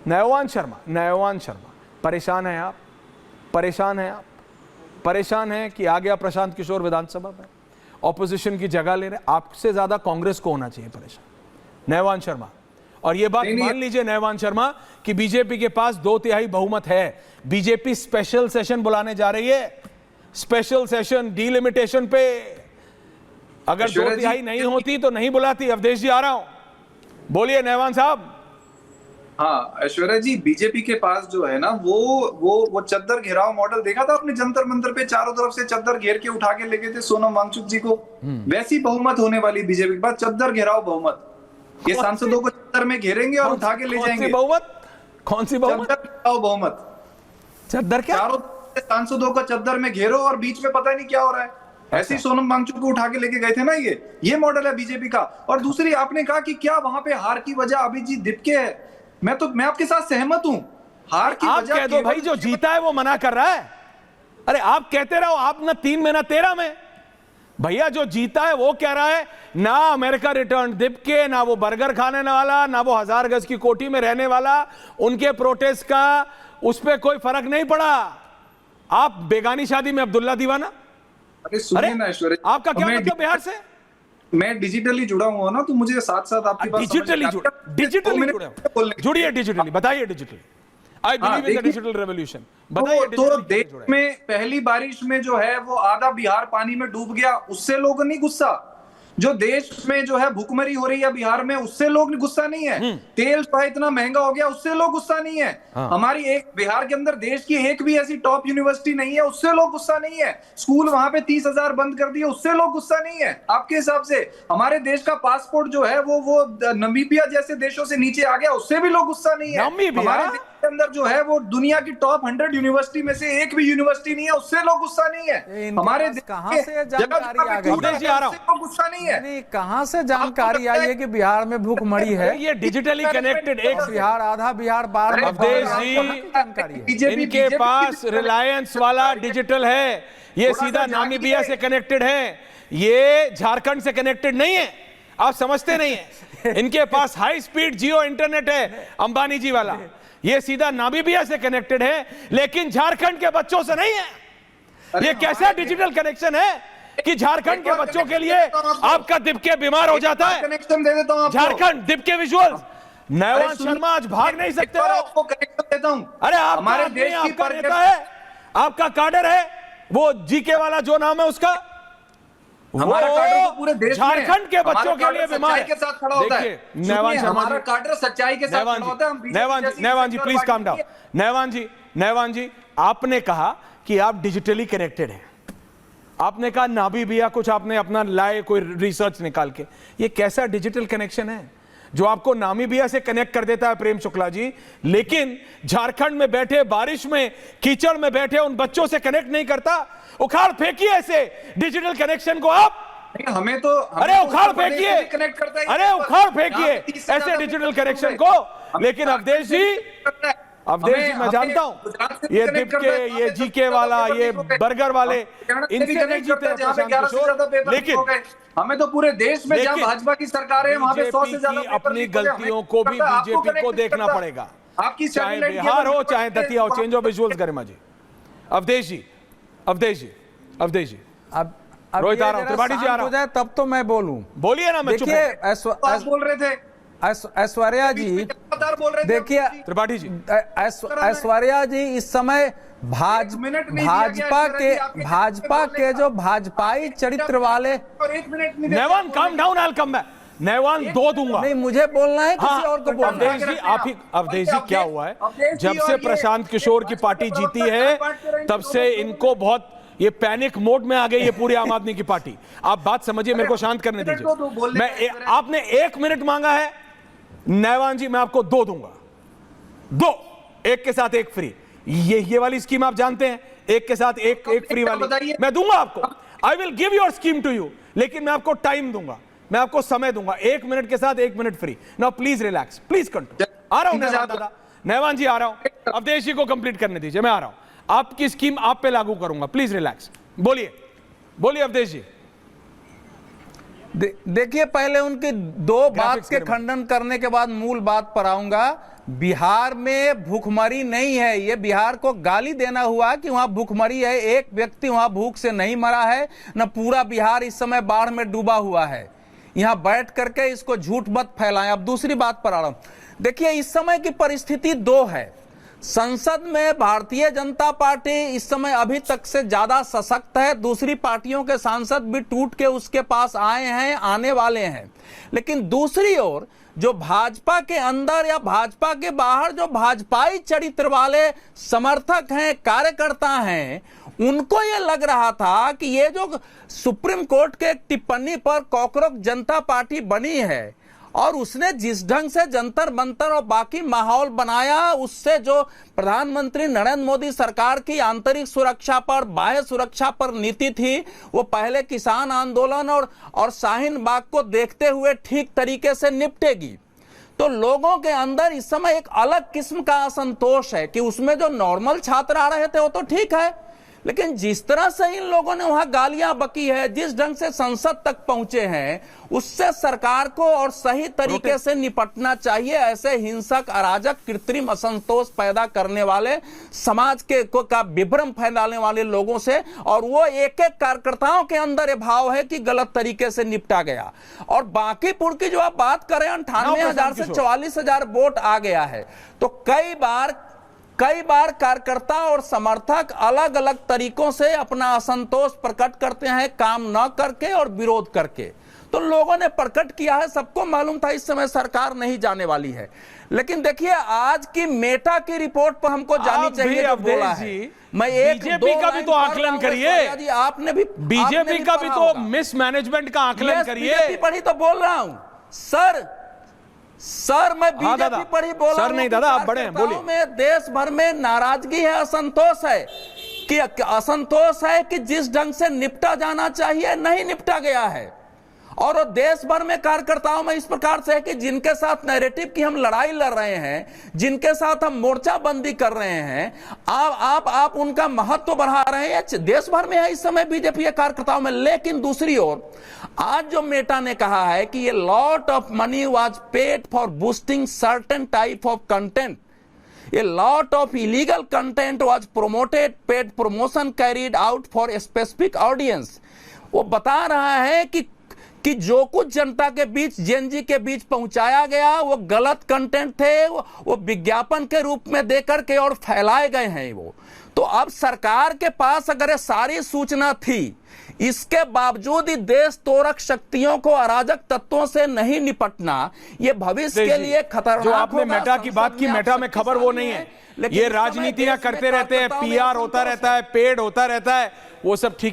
नयवान शर्मा परेशान हैं आप, परेशान हैं कि आ गया प्रशांत किशोर विधानसभा में, ऑपोजिशन की जगह ले रहे। आपसे ज्यादा कांग्रेस को होना चाहिए परेशान, नयवान शर्मा। और ये बात मान लीजिए नयवान शर्मा कि बीजेपी के पास 2/3 बहुमत है। बीजेपी स्पेशल सेशन बुलाने जा रही है, स्पेशल सेशन डीलिमिटेशन पे। अगर 2/3 नहीं होती तो नहीं बुलाती। अवधेश जी आ रहा हूं, बोलिए नयवान साहब। हाँ ऐश्वर्या जी, बीजेपी के पास जो है ना वो चद्दर घेराव मॉडल देखा था आपने, जंतर मंतर पे चारों तरफ से चद्दर घेर के उठा के लेके थे सोनम वांगचुक जी को। वैसी बहुमत होने वाली बीजेपी के पास, चद्दर घेराव बहुमत। ये सांसदों को चद्दर में घेरेंगे और उठा के ले जाएंगे। कौन सी बहुमत? बहुमत। चद्दर क्या? चारों सांसदों को चद्दर में घेरो और बीच में पता नहीं क्या हो रहा है। ऐसे ही सोनम वांगचुक को उठा के लेके गए थे ना। ये मॉडल है बीजेपी का। और दूसरी, आपने कहा कि क्या वहां पे हार की वजह अभिजीत दिपके है। मैं आपके साथ सहमत हूं। हार की वजह कह दो भाई, जो जीता है वो मना कर रहा है। अरे आप कहते रहो, आप ना 3 में ना 13 में। भैया जो जीता है वो कह रहा है ना अमेरिका रिटर्न दिपके, ना वो बर्गर खाने वाला, ना वो 1000 गज की कोठी में रहने वाला। उनके प्रोटेस्ट का उस पर कोई फर्क नहीं पड़ा। आप बेगानी शादी में अब्दुल्ला दीवाना। अरे सुनिए ना ऐश्वर्या, आपका क्या मतलब बिहार से? मैं डिजिटली जुड़ा हुआ ना, तो मुझे साथ साथ आपकी बात डिजिटली जुड़िए, डिजिटली बताइए। Digitally I believe in the digital revolution. बताइए। तो देश में पहली बारिश में जो है वो आधा बिहार पानी में डूब गया, उससे लोग नहीं गुस्सा। जो देश में जो है भूखमरी हो रही है बिहार में, उससे लोग गुस्सा नहीं है। तेल इतना महंगा हो गया, उससे लोग गुस्सा नहीं है। हमारी एक बिहार के अंदर देश की एक भी ऐसी टॉप यूनिवर्सिटी नहीं है, उससे लोग गुस्सा नहीं है। स्कूल वहां पे 30,000 बंद कर दिए, उससे लोग गुस्सा नहीं है। आपके हिसाब से हमारे देश का पासपोर्ट जो है वो नमीबिया जैसे देशों से नीचे आ गया, उससे भी लोग गुस्सा नहीं है। हमारे देश के अंदर जो है वो दुनिया की टॉप 100 यूनिवर्सिटी में से एक भी यूनिवर्सिटी नहीं है, उससे लोग गुस्सा नहीं है। हमारे कहां से जानकारी आ गई? गुस्सा नहीं है। कहां से जानकारी आई है कि बिहार में भूखमरी है? ये डिजिटली कनेक्टेड एक बिहार आधा बिहार बार। अवधेश जी, इनके पास रिलायंस वाला डिजिटल है, ये सीधा नामीबिया से कनेक्टेड है, ये झारखंड से कनेक्टेड नहीं है। आप समझते नहीं है। इनके पास हाई स्पीड जियो इंटरनेट है, अंबानी जी वाला, ये सीधा नामीबिया से कनेक्टेड है, लेकिन झारखंड के बच्चों से नहीं है। ये कैसा डिजिटल कनेक्शन है कि झारखंड के बच्चों के लिए आपका दिपके बीमार हो जाता है। कनेक्शन दे देता हूं, झारखंड दिपके विजुअल्स। नयवान शर्मा आज भाग नहीं सकते हो। आपको कनेक्शन देता हूं। अरे आप हमारे देश की आपका नेता है, आपका काडर है, वो जीके वाला जो नाम है उसका, हमारा काडर तो पूरे देश में झारखंड के बच्चों के लिए बीमार के साथ खड़ा होता है। नयवान शर्मा, हमारा काडर सच्चाई के साथ खड़ा होता है। नयवान जी प्लीज काम डाउन। नयवान जी आपने कहा कि आप डिजिटली कनेक्टेड हैं। आपने कहा नामीबिया कुछ आपने अपना लाए कोई रिसर्च निकाल के। ये कैसा डिजिटल कनेक्शन है जो आपको नामीबिया से कनेक्ट कर देता है प्रेम शुक्ला जी, लेकिन झारखंड में बैठे बारिश में कीचड़ में बैठे उन बच्चों से कनेक्ट नहीं करता? उखाड़ फेंकिए ऐसे डिजिटल कनेक्शन को आप। हमें तो अरे उखाड़ फेंकिए, कनेक्ट करता है। अरे उखाड़ फेंकिए ऐसे डिजिटल कनेक्शन को। लेकिन अवधेश जी मैं जानता हूं ये दिपके, ये जीके वाला, ये बर्गर वाले, इनसे नहीं जीते प्रशांत किशोर। लेकिन हमें तो पूरे देश में जहां भाजपा की सरकार है वहां पे 100 से ज्यादा अपनी गलतियों को भी बीजेपी को देखना पड़ेगा। आपकी चाहे बिहार हो चाहे दतिया हो। चेंज ऑफ विजुअल्स गरिमा जी। अवधेश जी अब रोहित आ रहा हूं, त्रिपाठी जी आ रहा हूं। तब तो मैं बोलूं। बोलिए ना, मैं चुप हूं। बोल रहे थे ऐश्वर्या जी, देखिए त्रिपाठी जी, ऐश्वर्या जी इस समय भाजपा के जो भाजपाई चरित्र वाले। नयवान calm down, I will come back. नयवान 2 दूंगा। नहीं, मुझे बोलना है, किसी और को बोलना है। अवधेश जी क्या हुआ है, जब से प्रशांत किशोर की पार्टी जीती है तब से इनको बहुत ये पैनिक मोड में आ गई है पूरी आम आदमी की पार्टी। आप बात समझिए, मेरे को शांत करने दीजिए। आपने 1 मिनट मांगा है नयवान जी, मैं आपको 2 दूंगा। 2, एक के साथ एक फ्री। ये वाली स्कीम आप जानते हैं, एक के साथ एक फ्री वाली मैं दूंगा आपको। I will give your scheme to you, लेकिन मैं आपको टाइम दूंगा, मैं आपको समय दूंगा। 1 मिनट के साथ 1 minute free. Now please relax, please control. आ रहा हूं नयवान जी, आ रहा हूं। अवधेश जी को कंप्लीट करने दीजिए, मैं आ रहा हूं। आपकी स्कीम आप पे लागू करूंगा, प्लीज रिलैक्स। बोलिए अवधेश जी। देखिए, पहले उनकी 2 बात के खंडन करने के बाद मूल बात पर आऊंगा। बिहार में भूखमरी नहीं है, ये बिहार को गाली देना हुआ कि वहां भूखमरी है। एक व्यक्ति वहां भूख से नहीं मरा है, न पूरा बिहार इस समय बाढ़ में डूबा हुआ है। यहां बैठ करके इसको झूठ मत फैलाएं। अब दूसरी बात पर आ रहा हूं। देखिए, इस समय की परिस्थिति दो है। संसद में भारतीय जनता पार्टी इस समय अभी तक से ज्यादा सशक्त है। दूसरी पार्टियों के सांसद भी टूट के उसके पास आए हैं, आने वाले हैं। लेकिन दूसरी ओर जो भाजपा के अंदर या भाजपा के बाहर जो भाजपाई चरित्र वाले समर्थक हैं, कार्यकर्ता हैं, उनको ये लग रहा था कि ये जो सुप्रीम कोर्ट के टिप्पणी पर कॉकरोच जनता पार्टी बनी है और उसने जिस ढंग से जंतर मंतर और बाकी माहौल बनाया, उससे जो प्रधानमंत्री नरेंद्र मोदी सरकार की आंतरिक सुरक्षा पर, बाह्य सुरक्षा पर नीति थी, वो पहले किसान आंदोलन और शाहीन बाग को देखते हुए ठीक तरीके से निपटेगी। तो लोगों के अंदर इस समय एक अलग किस्म का असंतोष है कि उसमें जो नॉर्मल छात्र आ रहे थे वो तो ठीक है, लेकिन जिस तरह से इन लोगों ने वहां गालियां बकी है, जिस ढंग से संसद तक पहुंचे हैं, उससे सरकार को और सही तरीके से निपटना चाहिए। ऐसे हिंसक, अराजक, कृत्रिम असंतोष पैदा करने वाले, समाज के का विभ्रम फैलाने वाले लोगों से। और वो एक एक कार्यकर्ताओं के अंदर ये भाव है कि गलत तरीके से निपटा गया। और बांकीपुर की जो आप बात करें, 98,000 से 44,000 वोट आ गया है। तो कई बार कार्यकर्ता और समर्थक अलग अलग तरीकों से अपना असंतोष प्रकट करते हैं, काम न करके और विरोध करके। तो लोगों ने प्रकट किया है, सबको मालूम था इस समय सरकार नहीं जाने वाली है। लेकिन देखिए, आज की मेटा की रिपोर्ट पर हमको जानी चाहिए जो बोला है। मैं एक बीजेपी का भी तो आकलन करिए। आपने भी बीजेपी का भी तो मिसमैनेजमेंट का आकलन करिए। बीजेपी पढ़ी तो बोल रहा हूं सर मैं बीजेपी पर ही बोल रहा हूं। सर नहीं दादा, आप बड़े हैं, बोलिए। में देश भर में नाराजगी है, असंतोष है कि जिस ढंग से निपटा जाना चाहिए नहीं निपटा गया है। और देश भर में कार्यकर्ताओं में इस प्रकार से है कि जिनके साथ नैरेटिव की हम लड़ाई लड़ रहे हैं, जिनके साथ हम मोर्चाबंदी कर रहे हैं, आप उनका महत्व बढ़ा रहे हैं। देश भर में है इस समय बीजेपी के कार्यकर्ताओं में। लेकिन दूसरी ओर आज जो मेटा ने कहा है कि ये lot of money was paid for boosting certain type of content, A lot of illegal content was promoted, paid promotion carried out for a specific audience। वो बता रहा है कि जो कुछ जनता के बीच, जेनजी के बीच पहुंचाया गया, वो गलत कंटेंट थे, वो विज्ञापन के रूप में देकर के और फैलाए गए हैं वो। तो अब सरकार के पास अगर ये सारी सूचना थी, इसके बावजूद ही देश तोरक शक्तियों को, अराजक तत्वों से नहीं निपटना, ये भविष्य के लिए खतरनाक। जो आपने मेटा की बात की, मेटा में खबर वो नहीं है। ये राजनीतियां करते रहते हैं, PR होता रहता है, पेड होता रहता है, वो सब ठीक